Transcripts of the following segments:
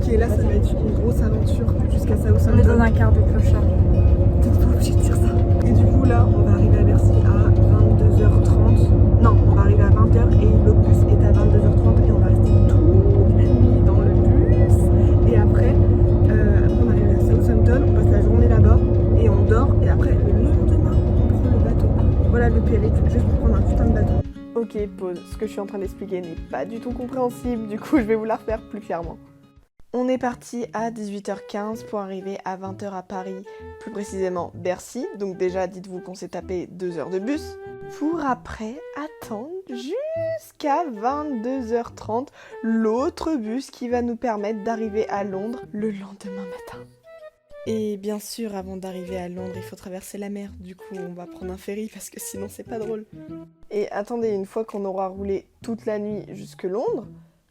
Ok, là ça va être une grosse aventure jusqu'à Southampton. On est dans un quart de clochard. T'es pas obligé de dire ça. Et du coup là, on va arriver à Bercy à 22h30. Non, on va arriver à 20h et l'autre bus est à 22h30 et on va rester toute la nuit dans le bus. Et après on arrive à Southampton, on passe la journée là-bas et on dort. Et après, le lendemain, on prend le bateau. Voilà le périple, juste pour prendre un putain de bateau. Ok, pause. Ce que je suis en train d'expliquer n'est pas du tout compréhensible, du coup je vais vous la refaire plus clairement. On est parti à 18h15 pour arriver à 20h à Paris, plus précisément Bercy, donc déjà dites-vous qu'on s'est tapé 2 heures de bus, pour après attendre jusqu'à 22h30 l'autre bus qui va nous permettre d'arriver à Londres le lendemain matin. Et bien sûr, avant d'arriver à Londres, il faut traverser la mer. Du coup, on va prendre un ferry parce que sinon, c'est pas drôle. Et attendez, une fois qu'on aura roulé toute la nuit jusque Londres,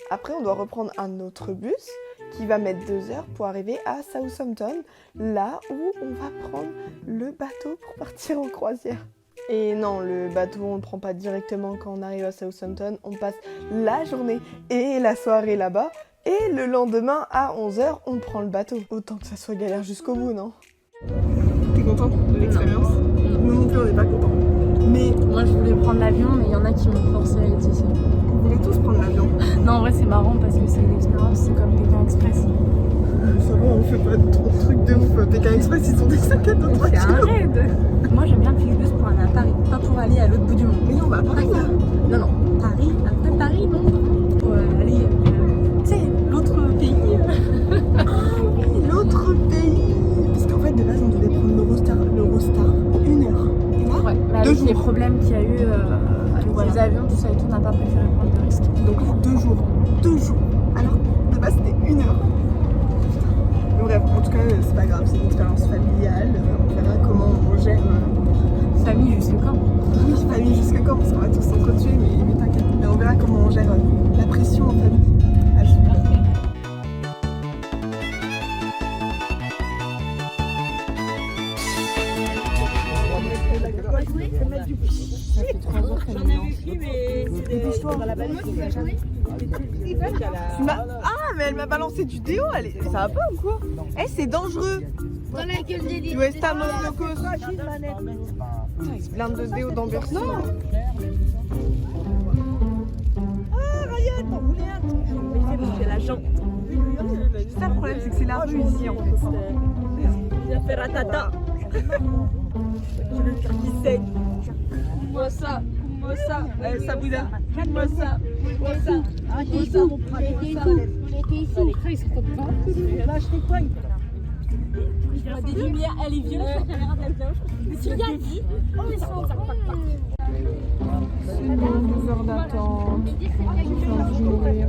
après, on doit reprendre un autre bus qui va mettre 2 heures pour arriver à Southampton, là où on va prendre le bateau pour partir en croisière. Et non, le bateau, on le prend pas directement quand on arrive à Southampton. On passe la journée et la soirée là-bas. Et le lendemain, à 11h, on prend le bateau. Autant que ça soit galère jusqu'au bout, non? T'es content de l'expérience? Nous non plus, on n'est pas contents. Mais moi, je voulais prendre l'avion, mais il y en a qui m'ont forcé à aller ici. on voulait tous prendre l'avion. Non, en vrai, c'est marrant parce que c'est une expérience, c'est comme Pékin Express. Ça va, on fait pas trop de trucs de ouf. Pékin Express, ils sont des sacs à dos de 3 C'est un kilos. raid. Moi, j'aime bien le Flixbus pour aller à Paris, pas pour aller à l'autre bout du monde. Mais non, on va à Paris, là. Non, non, Paris, après Paris, Londres. Pour aller, tu sais, l'autre pays. Ah oui, l'autre pays. Parce qu'en fait, de base, on devait prendre l'Eurostar 1 heure. Et là, Ouais, mais 2 avec jours. les problèmes qu'il y a eu avec Voilà. les avions, tout ça et tout, on n'a pas préféré prendre de risques. Donc là, 2 jours. 2 jours. Alors, de base, c'était 1 heure. Mais bref, en tout cas, c'est pas grave, c'est une expérience familiale. On verra comment on gère. Famille jusqu'à quand? Oui, famille jusqu'à quand? Parce qu'on va tous s'entretuer, mais t'inquiète. Mais on verra comment on gère la pression en famille. À suivre. Ça fait 3 heures qu'elle me lance. Dépêche-toi. Ah, mais elle m'a balancé du déo, ça va pas ou quoi? Eh, c'est dangereux. Dans la gueule des Tu es Stamos Locos. Putain, il se blinde de déo dans Bercy. j'ai la jambe. C'est ça le problème, c'est que c'est la rue ici en fait. Viens faire un tata. J'ai le cœur qui saigne. Moi ça, Sabrina. moi ça. Il était où? Là, je fais quoi? Il y a des lumières, elle est violette, la caméra de la violette. Tu regardes? Oh, ils sont C'est bon, 2 heures d'attente. J'ai envie de mourir.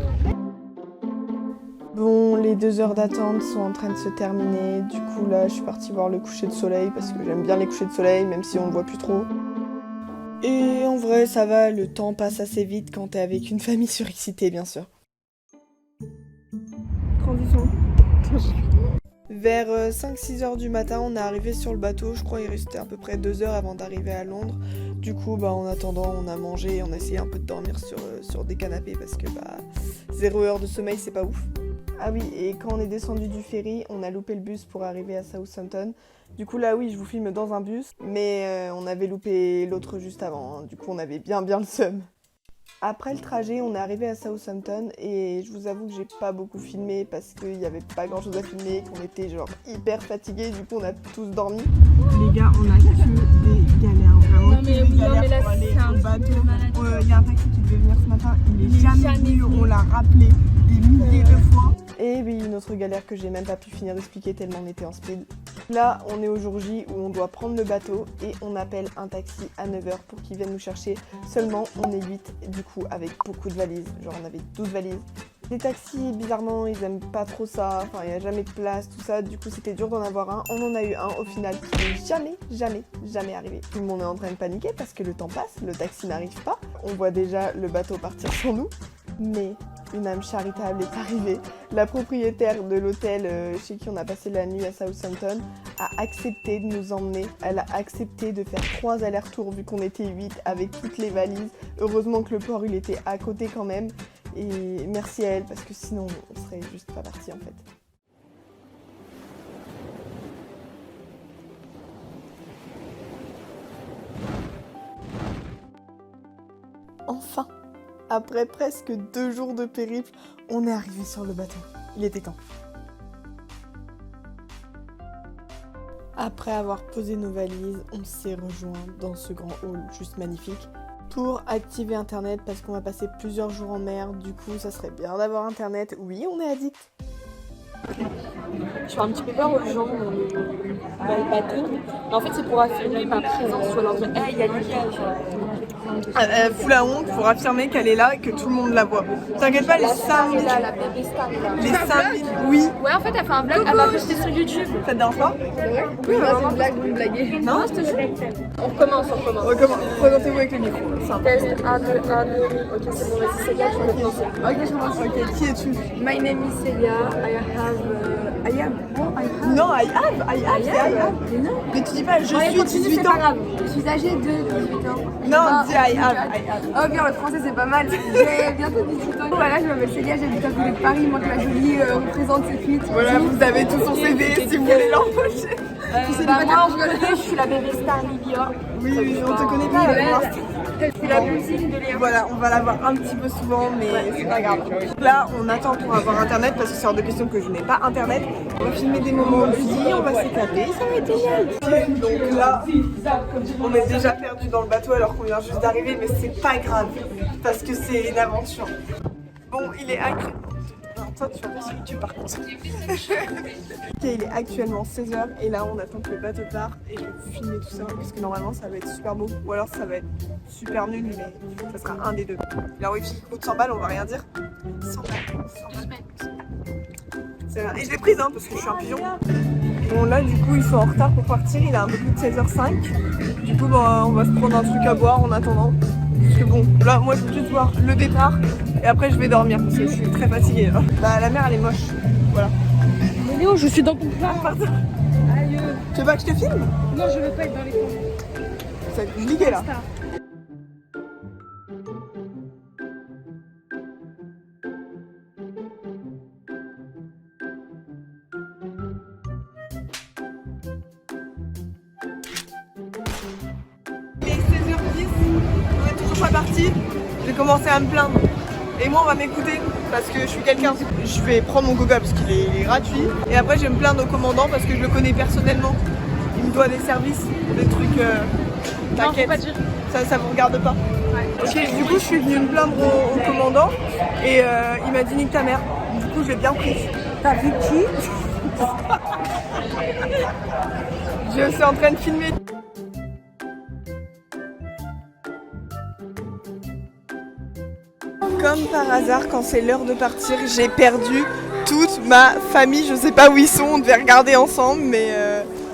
Bon, les 2 heures d'attente sont en train de se terminer. Du coup, là, je suis partie voir le coucher de soleil parce que j'aime bien les couchers de soleil, même si on le voit plus trop. Et en vrai, ça va, le temps passe assez vite quand t'es avec une famille surexcitée, bien sûr. Transition. Vers 5-6 heures du matin, on est arrivé sur le bateau. Je crois qu'il restait à peu près 2 heures avant d'arriver à Londres. Du coup, en attendant, on a mangé et on a essayé un peu de dormir sur des canapés parce que 0 heure de sommeil, c'est pas ouf. Ah oui, et quand on est descendu du ferry, on a loupé le bus pour arriver à Southampton. Du coup, là, oui, je vous filme dans un bus, mais on avait loupé l'autre juste avant. Hein. Du coup, on avait bien le seum. Après le trajet, on est arrivé à Southampton et je vous avoue que j'ai pas beaucoup filmé parce qu'il y avait pas grand chose à filmer, qu'on était genre hyper fatigués, du coup on a tous dormi. Les gars, on a que des galères, vraiment Non, mais que des oui, non, galères mais là, pour aller c'est un au truc bateau. de malade. Il y a un taxi qui devait venir ce matin, il est jamais venu, on l'a rappelé des milliers de fois. Et oui, une autre galère que j'ai même pas pu finir d'expliquer tellement on était en speed. Là, on est au jour J où on doit prendre le bateau et on appelle un taxi à 9h pour qu'il vienne nous chercher. Seulement, on est 8, du coup, avec beaucoup de valises. Genre, on avait 12 valises. Les taxis, bizarrement, ils aiment pas trop ça. Enfin, il n'y a jamais de place, tout ça. Du coup, c'était dur d'en avoir un. On en a eu un, au final, qui n'est jamais arrivé. Tout le monde est en train de paniquer parce que le temps passe, le taxi n'arrive pas. On voit déjà le bateau partir sans nous. Mais une âme charitable est arrivée. La propriétaire de l'hôtel chez qui on a passé la nuit à Southampton a accepté de nous emmener. Elle a accepté de faire 3 allers-retours vu qu'on était 8 avec toutes les valises. Heureusement que le port il était à côté quand même. Et merci à elle parce que sinon on serait juste pas partis en fait. enfin, après presque 2 jours de périple, on est arrivé sur le bateau. Il était temps. Après avoir posé nos valises, on s'est rejoints dans ce grand hall juste magnifique pour activer internet parce qu'on va passer plusieurs jours en mer. Du coup, ça serait bien d'avoir internet. Oui, on est addict. Je fais un petit peu peur aux gens dans le bateau. Mais en fait, c'est pour affirmer ma présence sur leur truc. Ah, il y a Lydia. Elle fout la honte pour affirmer qu'elle est là et que tout le monde la voit. T'inquiète pas, les 5000. La bébé star est là. Les 5000, oui. Ouais, en fait, elle fait un vlog. Elle va poster sur YouTube. Ça te dérange pas? Oui, c'est une blague, vous me blaguez. Non, je te jure. On recommence. Présentez-vous avec le micro. Simple. Test 1, 2, 1, 2. Ok, c'est bon, vas-y, Célia, tu peux te lancer. Ok, je commence. Ok, qui es-tu? My name is Célia. I am. Non, I have. Mais tu dis pas je suis 18 ans. Grave. Je suis âgée de 18 ans. Non, dis I have. Oh bien, le français c'est pas mal. J'ai bientôt 18 ans. Voilà, je m'appelle Célia, j'habite à côté de Paris. Moi, la jolie représente cette suite. Voilà, vous avez tout son CV si vous voulez l'embaucher. Moi, je suis la bébé star Lydia. Oui, on te connaît pas. C'est la cousine de Léa. Voilà, on va la voir un petit peu souvent, mais c'est pas grave. Là, on attend pour avoir internet parce que c'est hors de question que je n'ai pas internet. On va filmer des moments de vie, on va s'éclater, ça va être génial. Donc là, on est déjà perdu dans le bateau alors qu'on vient juste d'arriver, mais c'est pas grave parce que c'est une aventure. Bon, il est actuellement. Non, toi, tu vas pas sur YouTube par contre. Ok, il est actuellement 16h et là, on attend que le bateau parte et je vais filmer tout ça parce que normalement, ça va être super beau ou alors ça va être super nul, mais ça sera un des deux. La wifi coûte 100 balles, on va rien dire. 100 balles. C'est vrai. Et je l'ai prise hein, parce que je suis un pigeon. Bon là du coup ils sont en retard pour partir, il est un peu plus de 16h05. Du coup on va se prendre un truc à boire en attendant. Parce que bon, là moi je veux juste voir le départ et après je vais dormir parce que je suis très fatiguée là. Bah la mer elle est moche, voilà. Mais Léo, je suis dans ton plat. Aïe. Tu veux pas que je te filme? Non, je veux pas être dans les coins. Ça va être compliqué là. Il est 16h10, on est toujours pas parti. J'ai commencé à me plaindre. Et moi on va m'écouter parce que je suis quelqu'un. Je vais prendre mon Google parce qu'il est gratuit. Et après je vais me plaindre au commandant parce que je le connais personnellement. Il me doit des services, des trucs. T'inquiète, ça vous regarde pas. Ouais. Ok, du coup je suis venue me plaindre au commandant et il m'a dit nique ta mère. Du coup je l'ai bien pris. T'as vu qui? Je suis en train de filmer. Comme par hasard, quand c'est l'heure de partir, j'ai perdu toute ma famille. Je sais pas où ils sont, on devait regarder ensemble, mais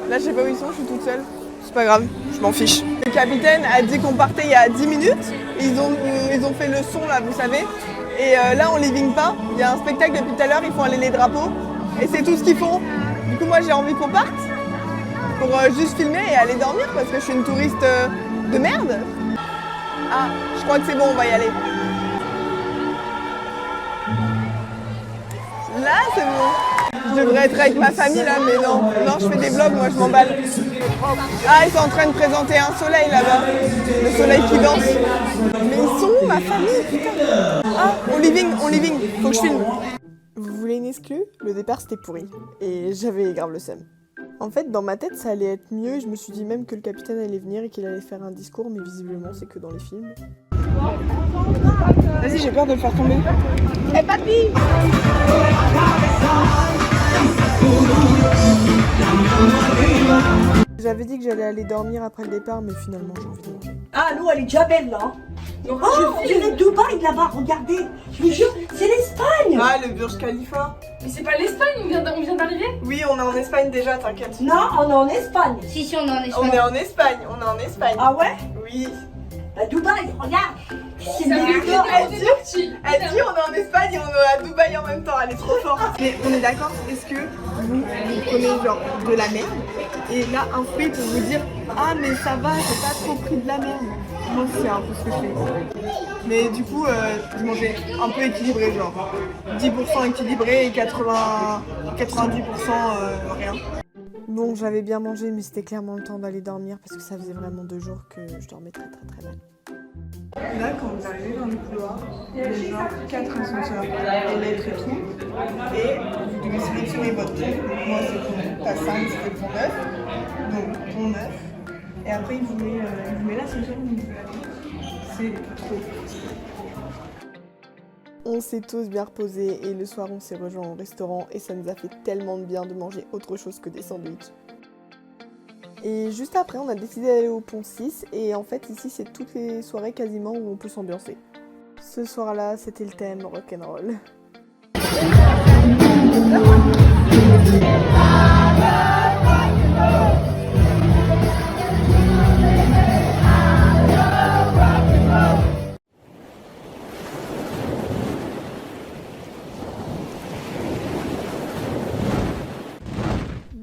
là je sais pas où ils sont, je suis toute seule. C'est pas grave, je m'en fiche. Le capitaine a dit qu'on partait il y a 10 minutes. Ils ont fait le son là, vous savez. Et là on living pas. Il y a un spectacle depuis tout à l'heure, ils font aller les drapeaux. Et c'est tout ce qu'ils font. Du coup moi j'ai envie qu'on parte pour juste filmer et aller dormir parce que je suis une touriste de merde. Ah, je crois que c'est bon, on va y aller. Là, c'est bon. Je devrais être avec ma famille là, mais non. Non, je fais des vlogs, moi je m'emballe. Ah, ils sont en train de présenter un soleil là-bas. Le soleil qui danse. Mais ils sont où, ma famille, putain? Ah, on living, faut que je filme. Vous voulez une exclue? Le départ c'était pourri. Et j'avais grave le seum. En fait, dans ma tête, ça allait être mieux. Je me suis dit même que le capitaine allait venir et qu'il allait faire un discours, mais visiblement, c'est que dans les films. Vas-y, j'ai peur de le faire tomber. Eh papy! J'avais dit que j'allais aller dormir après le départ, mais finalement, j'ai envie de manger. Ah, l'eau, elle est déjà belle, là. Oh, c'est le Dubaï, là-bas, regardez. Je vous jure, c'est l'Espagne. Ah, le Burj Khalifa. Mais c'est pas l'Espagne, on vient d'arriver? Oui, on est en Espagne déjà, t'inquiète. Non, on est en Espagne. Si, on est en Espagne. On est en Espagne, Ah ouais? Oui. Bah, Dubaï, regarde. C'est Non, mignon. elle dit on est en Espagne et on est à Dubaï en même temps, elle est trop forte. Mais on est d'accord, est-ce que vous prenez genre de la merde et là un fruit pour vous dire ah mais ça va, j'ai pas trop pris de la merde. Moi c'est un peu ce que je fais. Mais du coup je mangeais un peu équilibré, genre 10% équilibré et 90% rien. Bon, j'avais bien mangé mais c'était clairement le temps d'aller dormir parce que ça faisait vraiment 2 jours que je dormais très mal. Là, quand vous arrivez dans le couloir, il y a genre 4 ascenseurs et lettres et tout. Et vous devez sélectionner votre tour. Donc moi, c'est ton ta 5, c'est ton 9. Donc ton 9. Et après, il vous met l'ascenseur où vous voulez aller. C'est trop petit. On s'est tous bien reposés et le soir, on s'est rejoints au restaurant et ça nous a fait tellement de bien de manger autre chose que des sandwichs. Et juste après, on a décidé d'aller au Pont 6 et en fait ici c'est toutes les soirées quasiment où on peut s'ambiancer. Ce soir-là, c'était le thème rock'n'roll.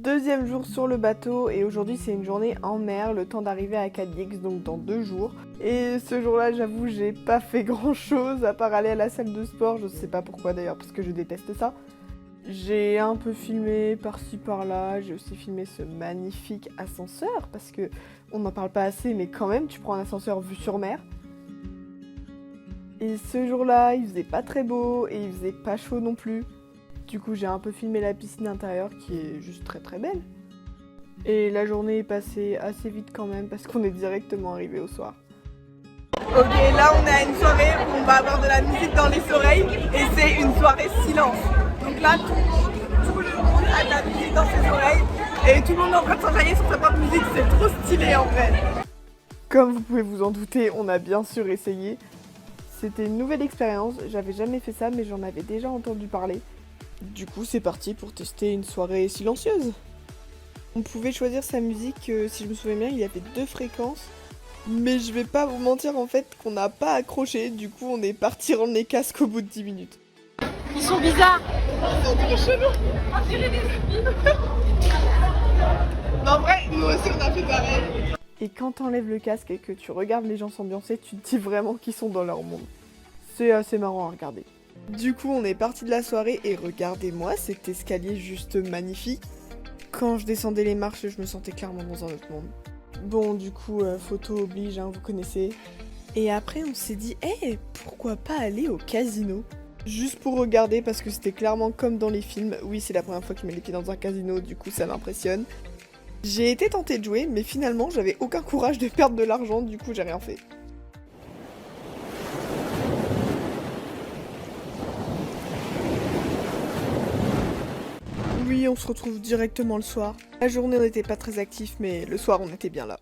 Deuxième jour sur le bateau et aujourd'hui c'est une journée en mer, le temps d'arriver à Cadix, donc dans 2 jours. Et ce jour-là, j'avoue, j'ai pas fait grand-chose à part aller à la salle de sport, je sais pas pourquoi d'ailleurs parce que je déteste ça. J'ai un peu filmé par-ci par-là, j'ai aussi filmé ce magnifique ascenseur parce que on n'en parle pas assez mais quand même tu prends un ascenseur vue sur mer. Et ce jour-là, il faisait pas très beau et il faisait pas chaud non plus. Du coup, j'ai un peu filmé la piscine intérieure qui est juste très très belle. Et la journée est passée assez vite quand même parce qu'on est directement arrivé au soir. Ok, là on est à une soirée où on va avoir de la musique dans les oreilles et c'est une soirée silence. Donc là, tout le monde a de la musique dans ses oreilles et tout le monde est en train de s'enjailler sur sa propre musique, c'est trop stylé en vrai. Comme vous pouvez vous en douter, on a bien sûr essayé. C'était une nouvelle expérience, j'avais jamais fait ça mais j'en avais déjà entendu parler. Du coup, c'est parti pour tester une soirée silencieuse. On pouvait choisir sa musique, si je me souviens bien, il y avait 2 fréquences. Mais je vais pas vous mentir en fait qu'on n'a pas accroché, du coup on est parti rendre les casques au bout de 10 minutes. Ils sont bizarres. C'est trop chelou. On dirait des zombies. Mais en vrai, nous aussi on a fait pareil. Et quand t'enlèves le casque et que tu regardes les gens s'ambiancer, tu te dis vraiment qu'ils sont dans leur monde. C'est assez marrant à regarder. Du coup, on est parti de la soirée et regardez-moi cet escalier juste magnifique. Quand je descendais les marches, je me sentais clairement dans un autre monde. Bon, du coup, photo oblige, hein, vous connaissez. Et après, on s'est dit, pourquoi pas aller au casino ? Juste pour regarder, parce que c'était clairement comme dans les films. Oui, c'est la première fois que je mets les pieds dans un casino, du coup, ça m'impressionne. J'ai été tentée de jouer, mais finalement, j'avais aucun courage de perdre de l'argent, du coup, j'ai rien fait. Oui, on se retrouve directement le soir. La journée, on n'était pas très actifs, mais le soir, on était bien là.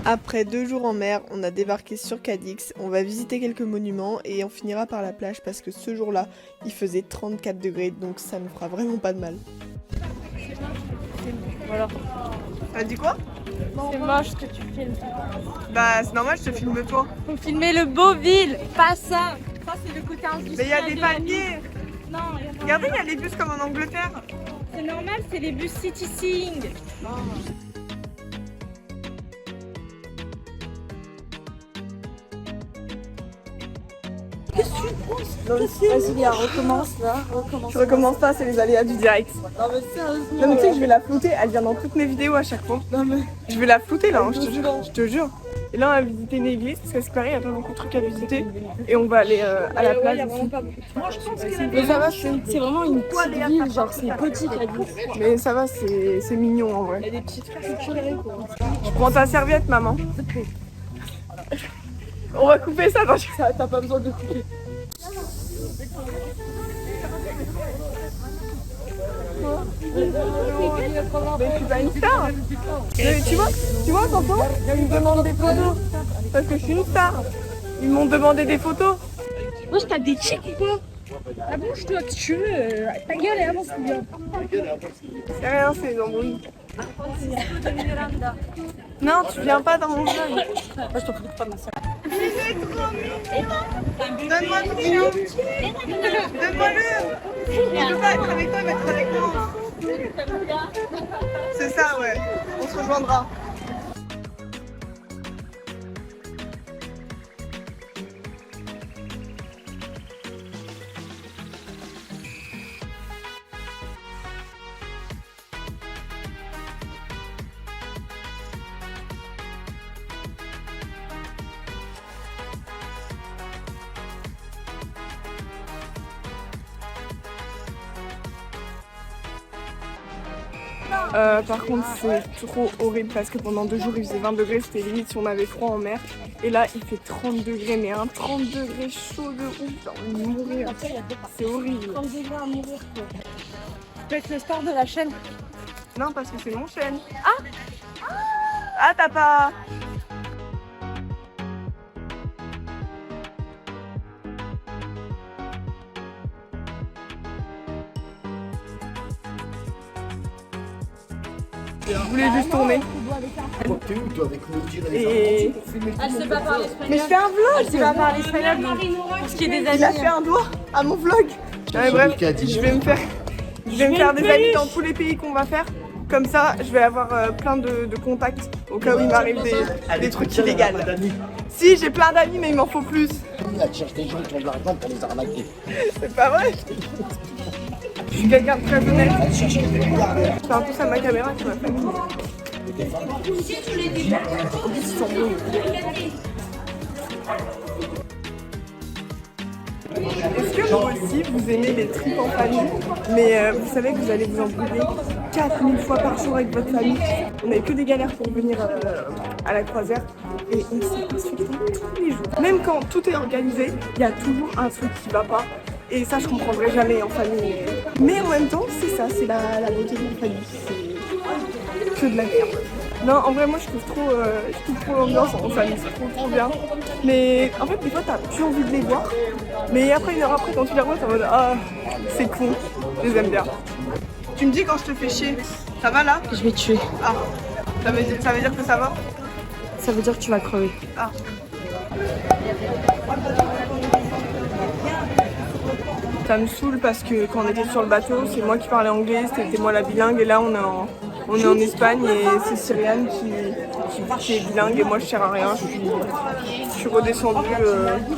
Après 2 jours en mer, on a débarqué sur Cadix, on va visiter quelques monuments et on finira par la plage parce que ce jour-là, il faisait 34 degrés, donc ça ne fera vraiment pas de mal. Voilà. T'as dit quoi? C'est moche que tu filmes. Bah c'est normal, je te filme toi. Faut filmer le beau ville, pas ça. Ça c'est le côté industriel. Mais il y a des de la palmiers. ville. Non, il y a pas. Regardez, il y a les bus comme en Angleterre. C'est normal, c'est les bus City-Sing. Vas-y, Léa, recommence là. Recommence. Je recommence pas, c'est les aléas du direct. Non, mais sérieusement. Non mais tu sais que je vais la flouter, elle vient dans toutes mes vidéos à chaque fois. Non, mais. Je vais la flouter là, hein, je te jure, je te jure. Et là on va visiter une église parce qu'à ce qui paraît il y a pas beaucoup de trucs à visiter. Et on va aller à la plage aussi. Mais ça va, c'est vraiment une petite ville, genre c'est petit Cadix. Mais ça va, c'est mignon en vrai. Il y a des petites culturelles quoi. Je prends ta serviette maman. On va couper ça, non, T'as pas besoin de couper. Mais je suis pas une star. Mais tu vois, tantôt, ils me demandent des photos. Parce que je suis une star. Ils m'ont demandé des photos. Wesh, t'as des chics ou quoi? Ah bon, toi, tu veux, ta gueule et avance, bien. C'est rien, c'est des embrouilles. Non, tu viens pas dans mon vlog. Moi, je t'en fous pas, ma soeur. Donne-moi ton chien. Donne-moi-le. Il veut pas être avec toi, il va être avec moi. C'est ça, ouais. On se rejoindra. Par contre c'est trop horrible parce que pendant 2 jours il faisait 20 degrés, c'était limite si on avait froid en mer. Et là il fait 30 degrés, mais un 30 degrés chaud de ouf, j'ai envie de mourir. C'est horrible. 30 degrés à mourir, quoi. Tu peux être le star de la chaîne. Non parce que c'est mon chaîne. Ah t'as pas... Je voulais juste tourner. Et... Elle sait pas parler espagnol. Mais je fais un vlog. Elle sait pas parler espagnol, donc pour ce qui est des Il a amis. fait un doigt à mon vlog. Ouais, bref, je vais me faire des amis dans tous les pays qu'on va faire. Comme ça, je vais avoir plein de contacts au cas où il m'arrive des trucs illégaux. Si, j'ai plein d'amis, mais il m'en faut plus. Elle cherche des gens qui ont de l'argent pour les arnaquer. C'est pas vrai. Je suis quelqu'un de très honnête. Elle cherche des milliardaires. C'est un peu ça ma caméra qui m'a fait. Est-ce que vous aussi vous aimez les trips en famille, mais vous savez que vous allez vous embrouiller 4000 fois par jour avec votre famille. On n'avait que des galères pour venir à la croisière et on s'est insultés tous les jours. Même quand tout est organisé, il y a toujours un truc qui va pas. Et ça, je comprendrai jamais en famille. Mais en même temps, c'est ça, c'est la beauté de la famille. C'est que de la merde. Non, en vrai, moi, je trouve trop l'ambiance en famille, c'est trop bien. Mais en fait, des fois, t'as plus envie de les voir. Mais après, 1 heure après, quand tu les revois, t'es en mode ah, c'est con, je les aime bien. Tu me dis quand je te fais chier, ça va là? Je vais te tuer. Ah, ça veut dire que ça va? Ça veut dire que tu vas crever. Ah. Ça me saoule parce que quand on était sur le bateau, c'est moi qui parlais anglais, c'était moi la bilingue, et là on est en Espagne et c'est Cyriane qui est bilingue et moi je sers à rien, je suis redescendue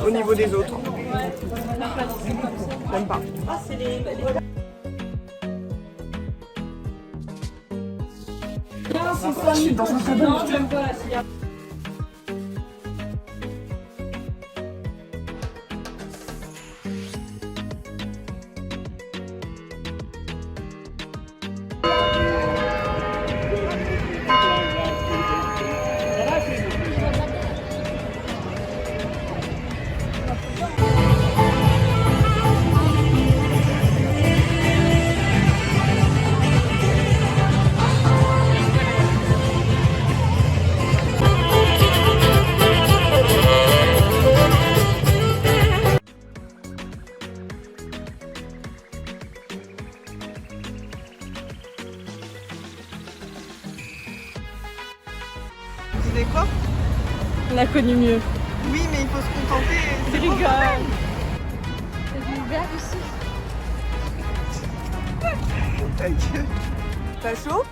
au niveau des autres. J'aime pas. Je suis dans un cabane. Vous savez quoi? On a connu mieux. Oui, mais il faut se contenter. C'est rigolo. C'est du verre ici. Ta gueule. T'as chaud?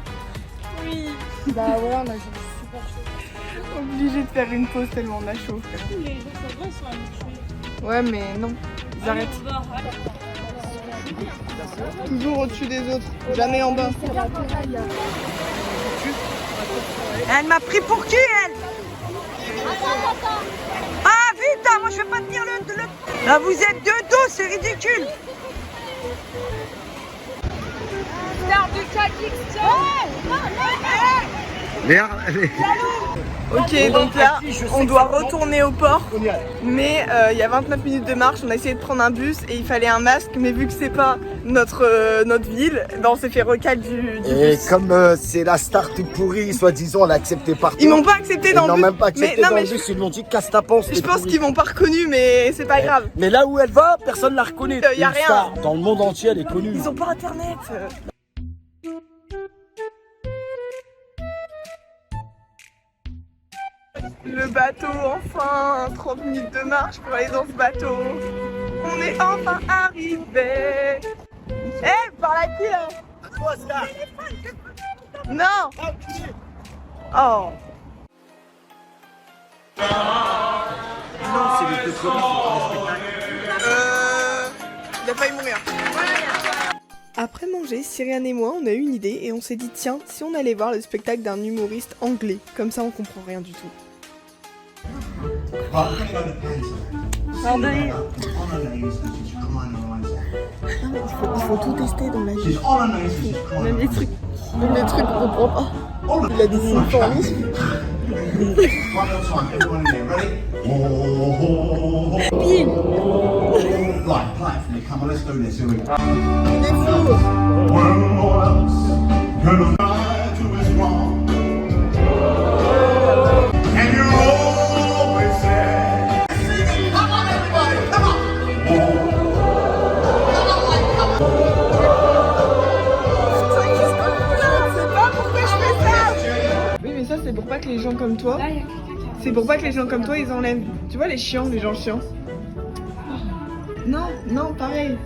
Oui. Bah ouais, on a super chaud. Obligé de faire une pause tellement on a chaud. Les gens sont habitués. Ouais, mais non, ils arrêtent. Toujours au-dessus des autres, jamais en bas. Elle m'a pris pour qui, elle? Ah, vite, moi je vais pas tenir le... Là, vous êtes de dos, c'est ridicule. Ok, donc là, on doit retourner au port, mais il y a 29 minutes de marche, on a essayé de prendre un bus et il fallait un masque, mais vu que c'est pas notre ville, ben on s'est fait recal du Et bus. comme c'est la star toute pourrie, soi-disant, elle a accepté partout. Ils m'ont pas accepté dans Ils le n'ont bus. même pas accepté mais, non, dans mais le bus, ils m'ont dit casse ta panse. je pense qu'ils m'ont pas reconnu, mais c'est pas grave. Mais là où elle va, personne la reconnaît. Y a Une rien. star, dans le monde entier, elle est connue. Ils ont pas internet. Le bateau, enfin, 30 minutes de marche pour aller dans ce bateau. On est enfin arrivé. Eh, par la qui là? Toi, star. Non. Oh. Non, c'est les deux comiques qui font le spectacle. Il a failli mourir. Après manger, Cyriane et moi, on a eu une idée et on s'est dit tiens, si on allait voir le spectacle d'un humoriste anglais, comme ça on comprend rien du tout. Pardonnez. Il faut tout tester dans la vie. Même les trucs qu'on comprend pas. Il a des signes fournis. On est fous. Oui, mais ça, c'est pour pas que les gens comme toi. C'est pour pas que les gens comme toi, ils enlèvent. Tu vois, les chiants, les gens chiants. Non, non, pareil.